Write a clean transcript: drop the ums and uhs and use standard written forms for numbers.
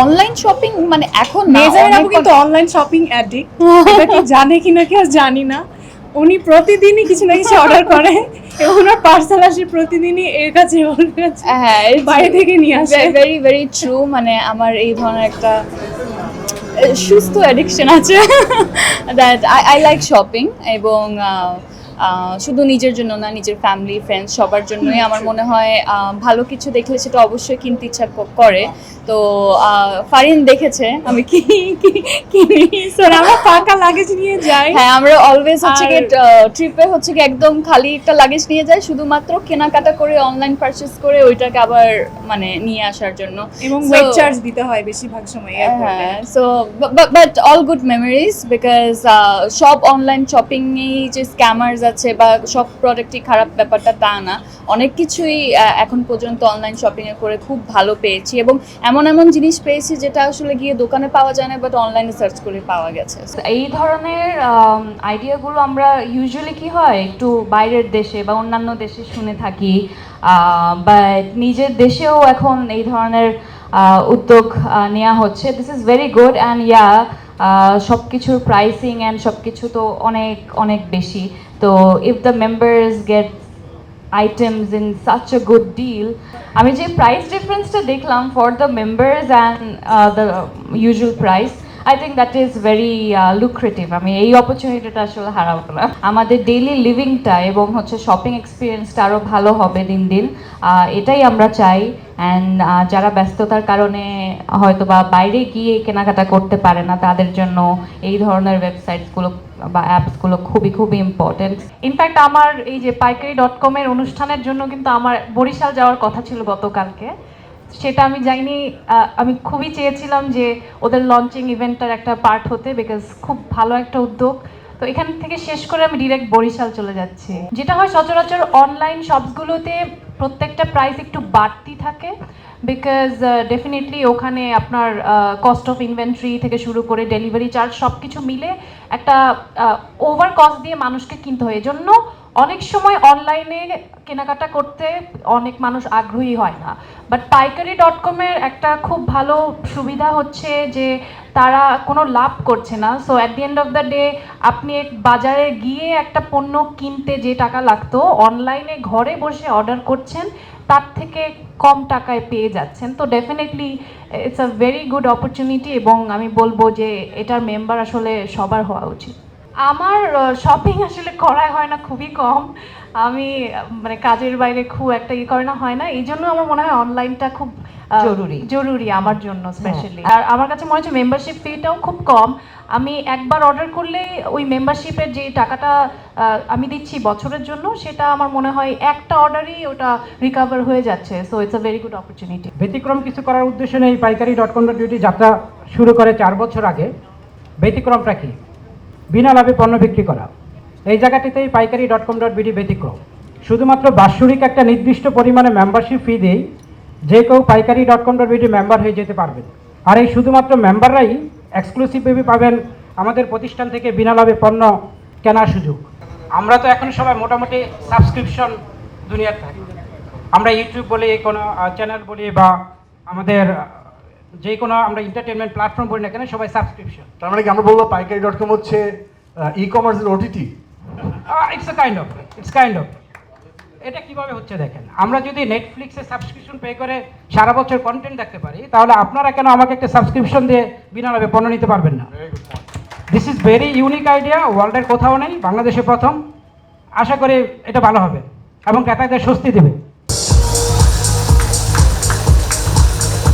Online shopping মানে এখন না, মেজারিন আপু অনেক কিন্তু অনলাইন শপিং অ্যাডিক্ট, এটা কি জানে কিনা কি আর জানি না। উনি প্রতিদিনই কিছু না কিছু অর্ডার করে এবং ওনার পার্সেল আসে প্রতিদিনই এর কাছে ওর কাছে, হ্যাঁ বাইরে থেকে নিয়ে আসে। Very very true. মানে আমার এই ধরনের একটা সুস্থ অ্যাডিকশন আছে দ্যাট আই লাইক শপিং, এবং শুধু নিজের জন্য না, নিজের ফ্যামিলি ফ্রেন্ডস সবার জন্যই আমার মনে হয় ভালো কিছু দেখলে সেটা অবশ্যই কিনতে ইচ্ছা করে। তো ফারিন দেখেছে আমি কি কিনি। স্যার আমরা ফাঁকা লাগেজ নিয়ে যাই। হ্যাঁ, আমরা অলওয়েজ হচ্ছে কি আর- ট্রিপে হচ্ছে কি একদম খালি একটা লাগেজ নিয়ে যাই শুধুমাত্র কেনাকাটা করে, অনলাইন পারচেজ করে ওইটাকে আবার মানে নিয়ে আসার জন্য। এবং So, ওয়েট চার্জ দিতে হয় বেশিরভাগ সময় এয়ারপোর্টে। হ্যাঁ, so but all good memories, because সব অনলাইন শপিংয়েই যে স্ক্যামার্স আছে বা সব প্রোডাক্টই খারাপ ব্যাপারটা তা না। অনেক কিছুই এখন পর্যন্ত অনলাইন শপিংয়ে করে খুব ভালো পেয়েছি, এবং এমন এমন জিনিস পেয়েছি যেটা আসলে গিয়ে দোকানে পাওয়া যায় না, বাট অনলাইনে সার্চ করে পাওয়া গেছে। এই ধরনের আইডিয়াগুলো আমরা ইউজুয়ালি কি হয় একটু বাইরের দেশে বা অন্যান্য দেশে শুনে থাকি, বাট নিজের দেশেও এখন এই ধরনের উদ্যোগ নেওয়া হচ্ছে। This is very good and yeah, সব কিছুর প্রাইসিং অ্যান্ড সব কিছু তো অনেক অনেক বেশি। তো if the members get items in such a good deal, আমি যে প্রাইস ডিফারেন্সটা দেখলাম for the members and the usual price, I think that is very lucrative. আমি এই অপরচুনিটিটা আসলে হারাবো না। আমাদের ডেইলি লিভিংটা এবং হচ্ছে শপিং এক্সপিরিয়েন্সটা আরও ভালো হবে দিন দিন, এটাই আমরা চাই। অ্যান্ড যারা ব্যস্ততার কারণে হয়তো বা বাইরে গিয়ে কেনাকাটা করতে পারে না, তাদের জন্য এই ধরনের ওয়েবসাইটসগুলো বা অ্যাপসগুলো খুবই খুবই ইম্পর্টেন্ট। ইনফ্যাক্ট আমার এই যে পাইকারি.com এর অনুষ্ঠানের জন্য কিন্তু আমার বরিশাল যাওয়ার কথা ছিল গতকালকে, সেটা আমি যাইনি। আমি খুবই চেয়েছিলাম যে ওদের লঞ্চিং ইভেন্টটার একটা পার্ট হতে, বিকজ খুব ভালো একটা উদ্যোগ। তো এখান থেকে শেষ করে আমি ডিরেক্ট বরিশাল চলে যাচ্ছি। যেটা হয় সচরাচর অনলাইন শপসগুলোতে প্রত্যেকটা প্রাইস একটু বাড়তি থাকে, বিকজ ডেফিনেটলি ওখানে আপনার কস্ট অফ ইনভেন্টরি থেকে শুরু করে ডেলিভারি চার্জ সব কিছু মিলে একটা ওভার কস্ট দিয়ে মানুষকে কিনতে হয়। এজন্য অনেক সময় অনলাইনে কেনাকাটা করতে অনেক মানুষ আগ্রহী হয় না। বাট পাইকারি.com এর একটা খুব ভালো সুবিধা হচ্ছে যে তারা কোনো লাভ করছে না। So at the end of the day আপনি বাজারে গিয়ে একটা পণ্য কিনতে যে টাকা লাগতো, অনলাইনে ঘরে বসে অর্ডার করছেন, তার থেকে কম টাকায় পেয়ে যাচ্ছেন। তো definitely it's a very good opportunity, এবং আমি বলবো যে এটার মেম্বার আসলে সবার হওয়া উচিত। আমার শপিং আসলে করাই হয় না, খুবই কম। আমি মানে কাজের বাইরে খুব একটা করে না, হয় না। এই জন্য আমার মনে হয় অনলাইনটা খুব জরুরি আমার জন্য স্পেশালি। আর আমার কাছে মনে হচ্ছে মেম্বারশিপ ফিটাও খুব কম। আমি একবার অর্ডার করলে ওই মেম্বারশিপের যে টাকাটা আমি দিচ্ছি বছরের জন্য, সেটা আমার মনে হয় একটা অর্ডারই ওটা রিকভার হয়ে যাচ্ছে। So it's a very good opportunity. ব্যতিক্রম কিছু করার উদ্দেশ্যে এই পাইকারি.com.bt যাত্রা শুরু করে 4 বছর আগে। ব্যতিক্রমটা কি? বিনা লাভে পণ্য বিক্রি করা। এই জায়গাটিতেই পাইকারি.com.bt ব্যতিক্রম। শুধুমাত্র বাৎসরিক একটা নির্দিষ্ট পরিমাণে মেম্বারশিপ ফি দিয়েই যে কেউ পাইকারি.com.bt মেম্বার হয়ে যেতে পারবেন। আর এই শুধুমাত্র মেম্বাররাই এক্সক্লুসিভভাবে পাবেন আমাদের প্রতিষ্ঠান থেকে বিনা লাভে পণ্য কেনার সুযোগ। আমরা তো এখন সবাই মোটামুটি সাবস্ক্রিপশন দুনিয়ার থাকি। আমরা ইউটিউব বলি, কোনো চ্যানেল বলি, বা আমাদের যে কোনো আমরা এন্টারটেনমেন্ট প্ল্যাটফর্ম বলি না কেন, সবাই সাবস্ক্রিপশন। তার মানে কি আমরা বলবো পাইকারি.com হচ্ছে ই কমার্সের ওটিটি? It's kind of. এটা কিভাবে হচ্ছে দেখেন, আমরা যদি নেটফ্লিক্সে সাবস্ক্রিপশন পে করে সারা বছর কন্টেন্ট দেখতে পারি, তাহলে আপনারা কেন আমাকে একটা সাবস্ক্রিপশন দিয়ে বিনা লাভে পণ্য নিতে পারবেন না? This is very unique idea, ওয়ার্ল্ডের কোথাও নেই, বাংলাদেশে প্রথম। আশা করি এটা ভালো হবে এবং ক্রেতাদের স্বস্তি দেবে।